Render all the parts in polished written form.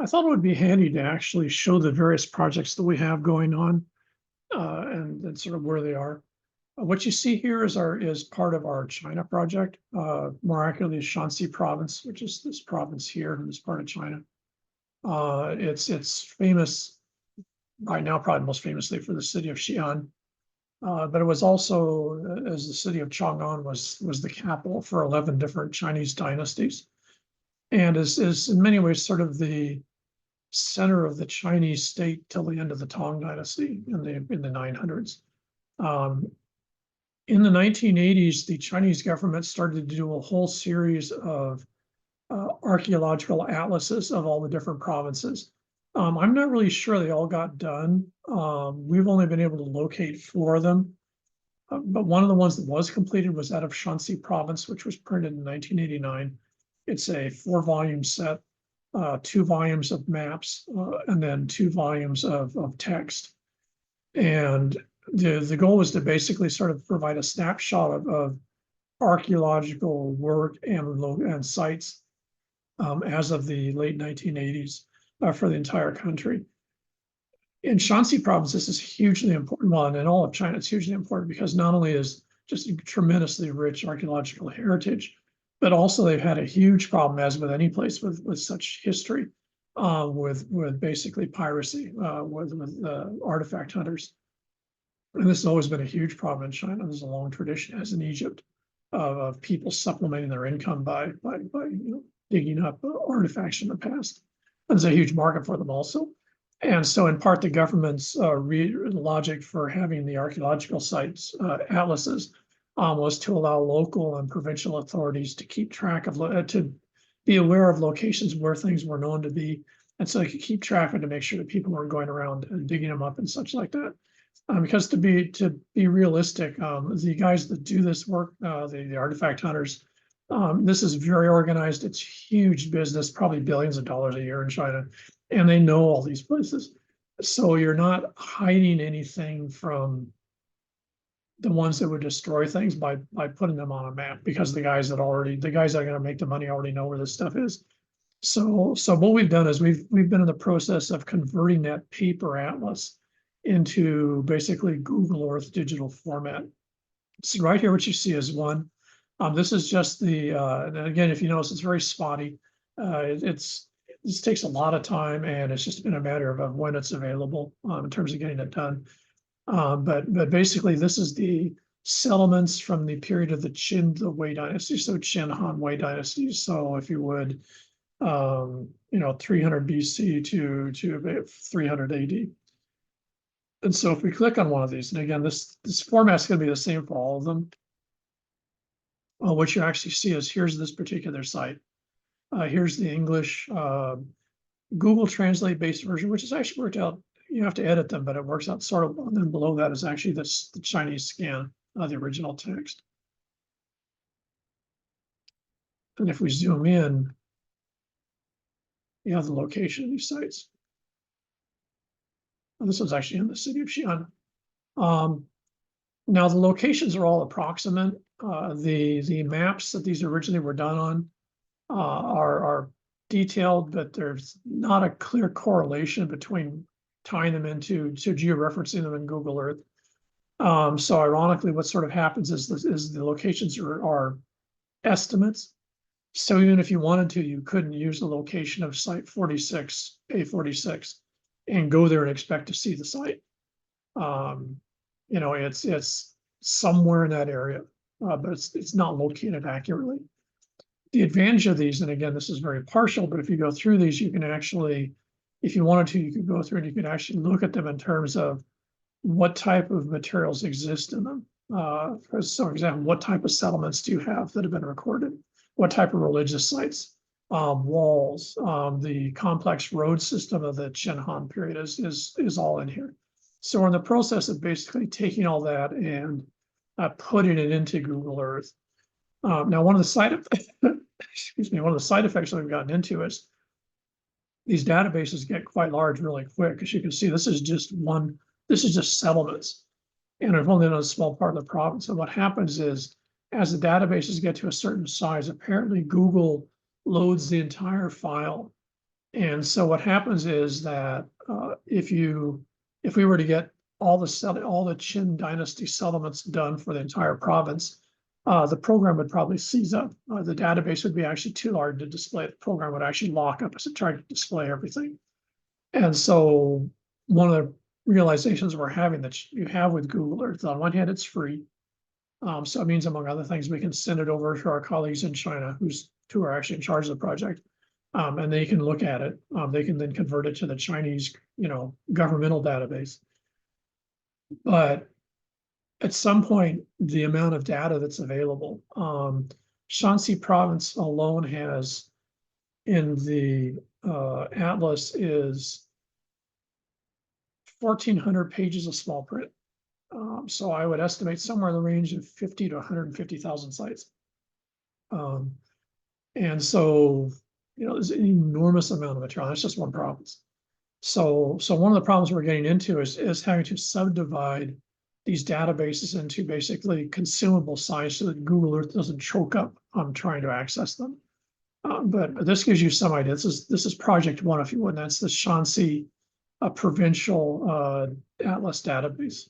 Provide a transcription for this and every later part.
I thought it would be handy to actually show the various projects that we have going on, and sort of where they are. What you see here is part of our China project, more accurately, Shaanxi Province, which is this province here in this part of China. It's famous right now, probably most famously for the city of Xi'an, but it was also, as the city of Chang'an was the capital for 11 different Chinese dynasties, and is in many ways sort of the center of the Chinese state till the end of the Tang Dynasty in the 900s. In the 1980s, the Chinese government started to do a whole series of archaeological atlases of all the different provinces. I'm not really sure they all got done. We've only been able to locate 4 of them, but one of the ones that was completed was out of Shaanxi Province, which was printed in 1989. It's a 4-volume set, 2 volumes of maps, and then 2 volumes of text. And the goal was to basically sort of provide a snapshot of archaeological work and sites as of the late 1980s for the entire country. In Shaanxi Province, this is hugely important. Well, and in all of China, it's hugely important because not only is just a tremendously rich archaeological heritage, but also they've had a huge problem, as with any place with such history, with basically piracy, with artifact hunters. And this has always been a huge problem in China. There's a long tradition, as in Egypt, of people supplementing their income by digging up artifacts from the past. And there's a huge market for them also. And so in part, the government's logic for having the archaeological sites atlases was to allow local and provincial authorities to keep track of, to be aware of locations where things were known to be. And so they could keep track of to make sure that people weren't going around and digging them up and such like that. Because to be realistic, the guys that do this work, the artifact hunters, this is very organized. It's huge business, probably billions of dollars a year in China, and they know all these places. So you're not hiding anything from the ones that would destroy things by putting them on a map, because the guys that are going to make the money already know where this stuff is. So what we've done is we've been in the process of converting that paper atlas into basically Google Earth digital format. So right here, what you see is one. This is just the, and again, if you notice, it's very spotty. This takes a lot of time, and it's just been a matter of when it's available in terms of getting it done. But basically, this is the settlements from the period of the Qin, the Wei dynasty, so Qin, Han, Wei dynasties. So if you would, 300 BC to about 300 AD. And so if we click on one of these, and again, this format's going to be the same for all of them. What you actually see is here's this particular site. Here's the English Google Translate based version, which is actually worked out. You have to edit them, but it works out sort of. And then below that is actually the Chinese scan of the original text. And if we zoom in, you have the location of these sites. And this was actually in the city of Xi'an. Now the locations are all approximate. The maps that these originally were done on are detailed, but there's not a clear correlation between tying them into georeferencing them in Google Earth. So ironically, what sort of happens is the locations are estimates. So even if you wanted to, you couldn't use the location of site 46, A46, and go there and expect to see the site. It's somewhere in that area, but it's not located accurately. The advantage of these, and again, this is very partial, but if you go through these, you can actually, if you wanted to, you could go through and you could actually look at them in terms of what type of materials exist in them. So, for example, what type of settlements do you have that have been recorded? What type of religious sites? Walls, the complex road system of the Qin Han period is all in here. So we're in the process of basically taking all that and putting it into Google Earth. Now, one of the side effects, one of the side effects that we've gotten into is these databases get quite large really quick. As you can see, this is just settlements, and I've only done a small part of the province. And what happens is, as the databases get to a certain size, apparently Google loads the entire file And so what happens is that if we were to get all the Qin dynasty settlements done for the entire province, the program would probably seize up. The database would be actually too large to display. The program would actually lock up as it tried to display everything. And so one of the realizations we're having that you have with Google Earth, on one hand, it's free. So it means, among other things, we can send it over to our colleagues in China who are actually in charge of the project. And they can look at it. They can then convert it to the Chinese, governmental database. But at some point, the amount of data that's available, Shaanxi Province alone has in the atlas is 1,400 pages of small print. So I would estimate somewhere in the range of 50 to 150,000 sites. And so, there's an enormous amount of material. That's just one province. So one of the problems we're getting into is having to subdivide these databases into basically consumable size so that Google Earth doesn't choke up on trying to access them. But this gives you some idea. This is project one, if you would, and that's the Shaanxi provincial atlas database.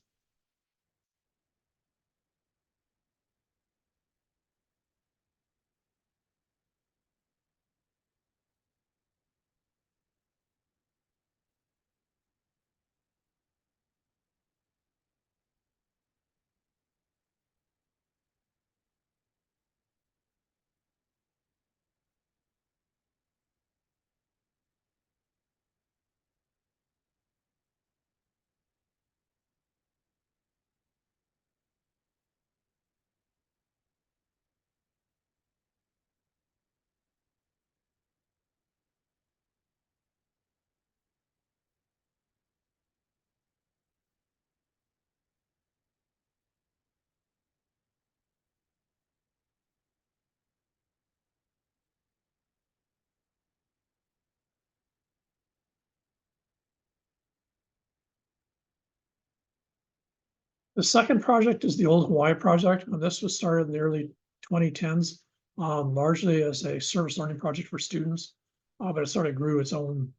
The second project is the Old Hawaii project. And this was started in the early 2010s, largely as a service learning project for students, but it sort of grew its own,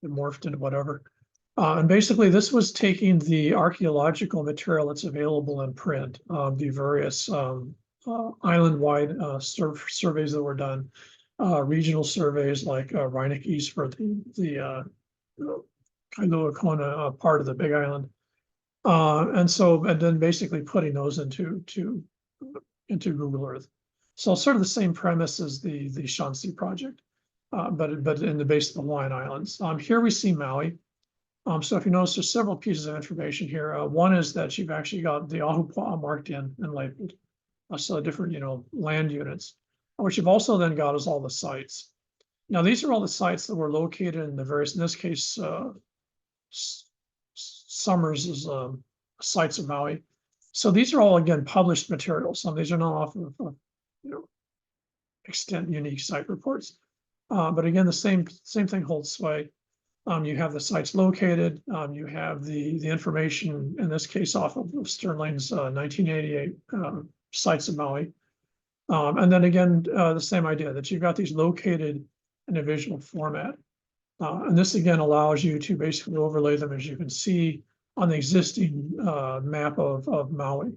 it morphed into whatever. And basically, this was taking the archaeological material that's available in print, the various island-wide surveys that were done, regional surveys like Rhinoc East for the Kailua Kona part of the Big Island. And then basically putting those into Google Earth. So sort of the same premise as the Shaanxi project, but in the base of the Hawaiian Islands. Here we see Maui. So if you notice, there's several pieces of information here. One is that you've actually got the Ahupua'a marked in and labeled. So different, land units. What you've also then got is all the sites. Now, these are all the sites that were located in the various, in this case, Summers is sites of Maui. So these are all, again, published materials. Some of these are not off of, extent unique site reports. But again, the same thing holds sway. You have the sites located. You have the information, in this case, off of Sterling's 1988 sites of Maui. And then again, the same idea that you've got these located in a visual format. And this again allows you to basically overlay them, as you can see, on the existing map of Maui,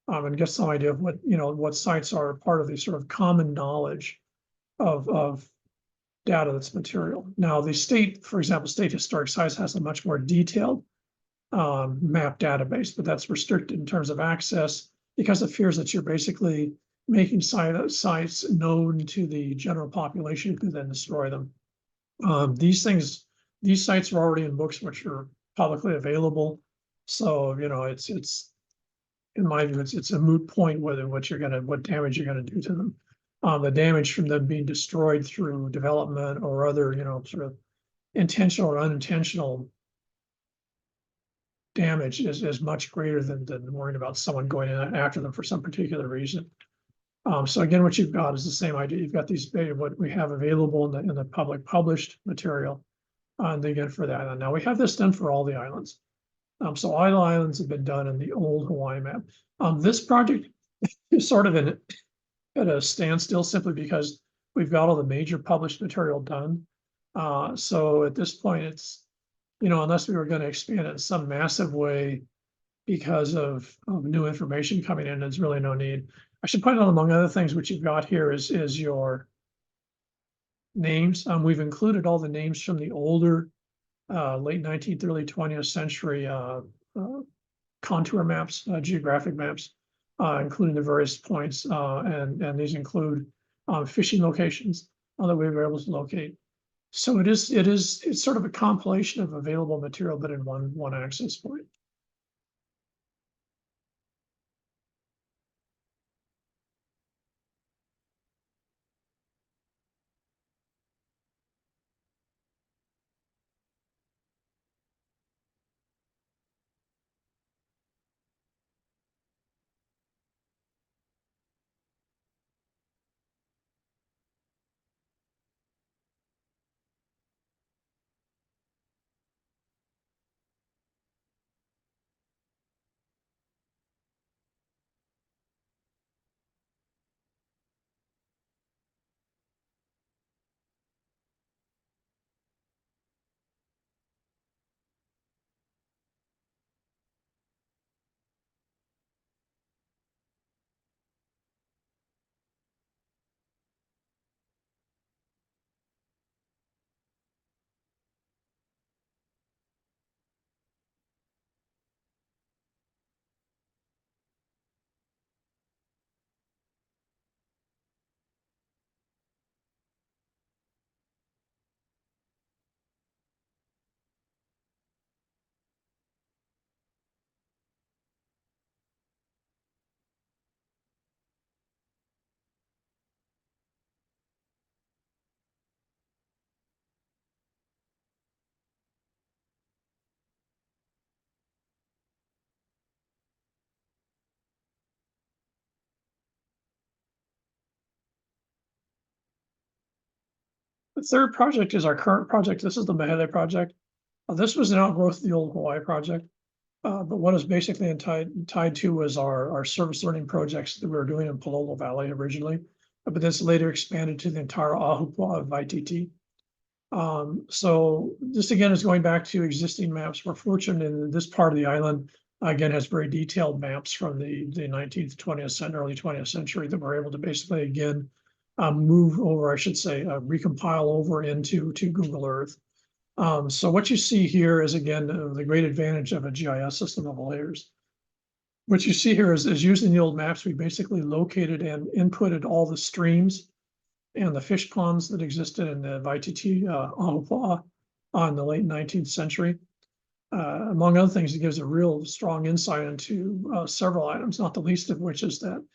and get some idea of what sites are part of the sort of common knowledge of data that's material. Now, the state, for example, State Historic Sites has a much more detailed map database, but that's restricted in terms of access because it fears that you're basically making sites known to the general population who then destroy them. These sites are already in books which are publicly available. So, it's in my view, it's a moot point what damage you're gonna do to them. The damage from them being destroyed through development or other, sort of intentional or unintentional damage is much greater than worrying about someone going in after them for some particular reason. So again, what you've got is the same idea. You've got what we have available in the public published material, and again for that. And now we have this done for all the islands. So all the islands have been done in the old Hawaii map. This project is sort of at a standstill simply because we've got all the major published material done. So at this point, it's, you know, unless we were going to expand it in some massive way because of new information coming in, there's really no need. I should point out, among other things, what you've got here is your names. We've included all the names from the older late 19th, early 20th century contour maps, geographic maps, including the various points, and these include fishing locations that we were able to locate. So it's sort of a compilation of available material, but in one access point. The third project is our current project. This is the Mahele project. This was an outgrowth of the old Hawaii project. But what is basically tied to was our service learning projects that we were doing in Palolo Valley originally, but this later expanded to the entire Ahupua of ITT. So this again is going back to existing maps. We're fortunate in this part of the island, again, has very detailed maps from the 19th, 20th century, early 20th century that we're able to basically again move over, I should say, recompile over into Google Earth. So what you see here is, again, the great advantage of a GIS system of layers. What you see here is using the old maps, we basically located and inputted all the streams and the fish ponds that existed in the Waititi Ahupua in the late 19th century. Among other things, it gives a real strong insight into several items, not the least of which is that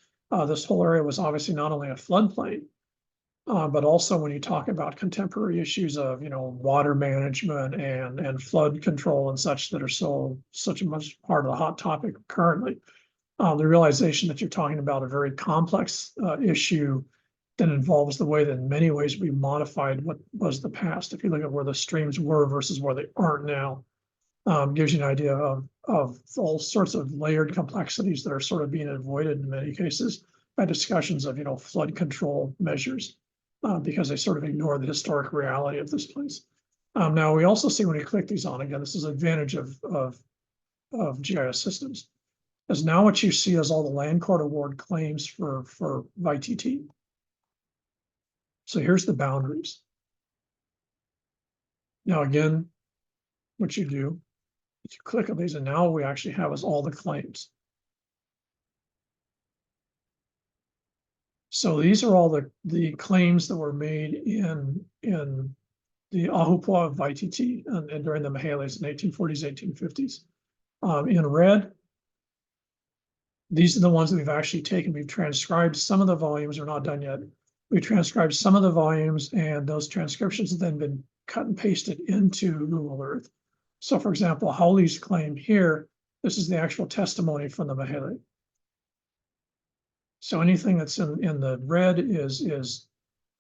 this whole area was obviously not only a floodplain, but also when you talk about contemporary issues of, you know, water management and flood control and such that are such a much part of the hot topic currently, the realization that you're talking about a very complex issue that involves the way that in many ways we modified what was the past. If you look at where the streams were versus where they aren't now, gives you an idea of all sorts of layered complexities that are sort of being avoided in many cases by discussions of, you know, flood control measures. Because they sort of ignore the historic reality of this place. Now we also see when you click these on, again, this is an advantage of GIS systems, is now what you see is all the land court award claims for YTT. So here's the boundaries. Now again, what you do is you click on these, and now what we actually have is all the claims. So these are all the claims that were made in the Ahupua of Waititi and during the Mahales in 1840s, 1850s. In red, these are the ones that we've actually taken. We've transcribed some of the volumes, are not done yet. We transcribed some of the volumes, and those transcriptions have then been cut and pasted into Google Earth. So for example, Hauli's claim here, this is the actual testimony from the Mahele. So anything that's in the red is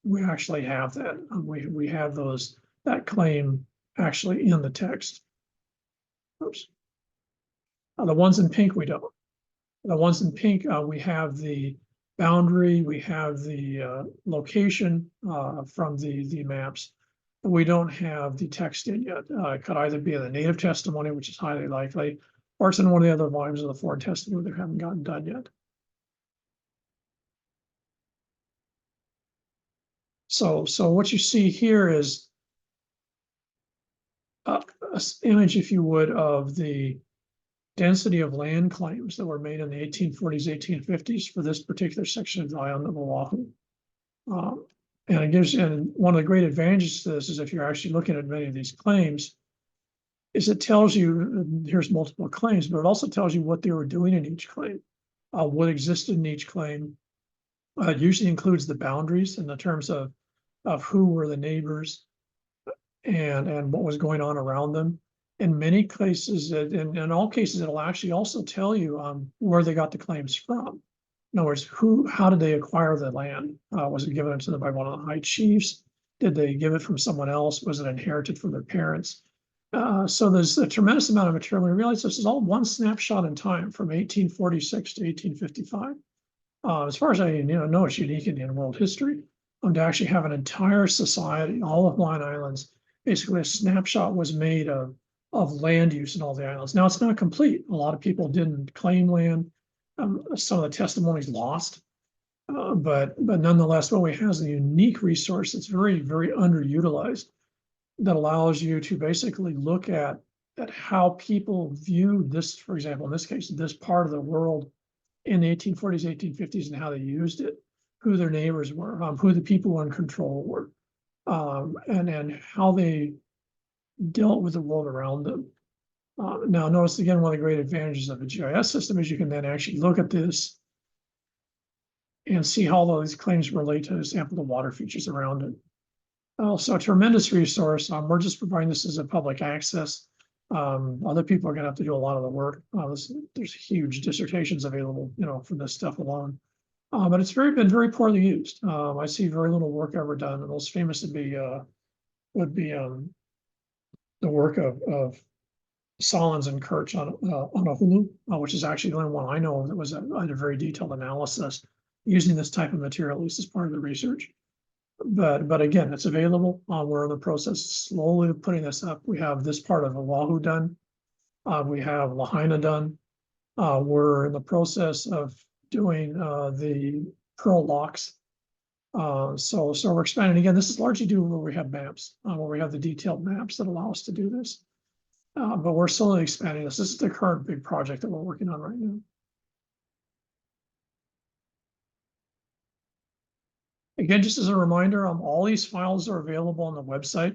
we actually have that. We have that claim actually in the text. Oops. The ones in pink, we don't. The ones in pink, we have the boundary, we have the location from the maps, we don't have the text in yet. It could either be in the native testimony, which is highly likely, or it's in one of the other volumes of the foreign testimony that haven't gotten done yet. So what you see here is an image, if you would, of the density of land claims that were made in the 1840s, 1850s for this particular section of the island of Oahu. And it gives, and one of the great advantages to this is if you're actually looking at many of these claims, is it tells you, here's multiple claims, but it also tells you what they were doing in each claim, what existed in each claim. It usually includes the boundaries in the terms of who were the neighbors and what was going on around them. In many cases, in all cases, it'll actually also tell you where they got the claims from. In other words, how did they acquire the land? Was it given to them by one of the high chiefs? Did they give it from someone else? Was it inherited from their parents? So there's a tremendous amount of material. We realize this is all one snapshot in time from 1846 to 1855. As far as I know, it's unique in world history. To actually have an entire society, all of Hawaiian Islands, basically a snapshot was made of land use in all the islands. Now it's not complete. A lot of people didn't claim land. Some of the testimonies lost, but nonetheless, what we have is a unique resource that's very, very underutilized that allows you to basically look at how people viewed this, for example, in this case, this part of the world in the 1840s, 1850s, and how they used it, who their neighbors were, who the people in control were, and how they dealt with the world around them. Now, notice again, one of the great advantages of a GIS system is you can then actually look at this and see how all these claims relate to, for example, the water features around it. Also, a tremendous resource. We're just providing this as a public access. Other people are going to have to do a lot of the work. There's huge dissertations available, for this stuff alone. But it's been very poorly used. I see very little work ever done. The most famous would be the work of Solons and Kirch on Honolulu, which is actually the only one I know of that was a very detailed analysis using this type of material, at least as part of the research. But again, it's available. We're in the process slowly of putting this up. We have this part of Oahu done. We have Lahaina done. We're in the process of doing the Pearl Locks. So we're expanding again. This is largely due where we have maps, where we have the detailed maps that allow us to do this. But we're slowly expanding this. This is the current big project that we're working on right now. Again, just as a reminder, all these files are available on the website.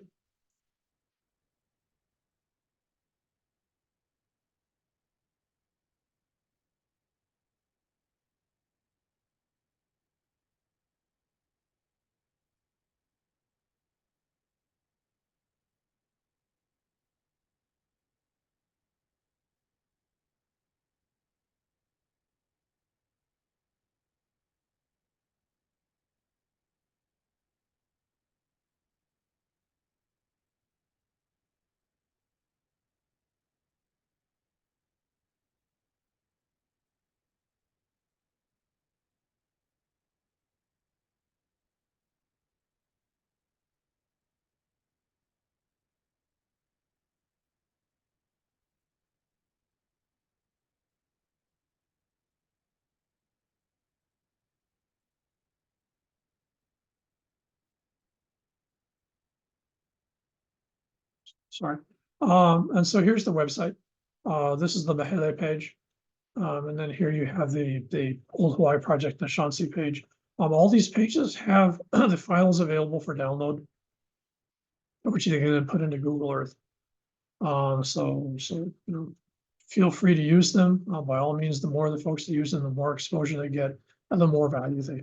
Sorry. And so here's the website. This is the Mahele page. And then here you have the Old Hawaii Project, the Shaanxi page. All these pages have the files available for download, which you can then put into Google Earth. So feel free to use them. By all means, the more the folks that use them, the more exposure they get, and the more value they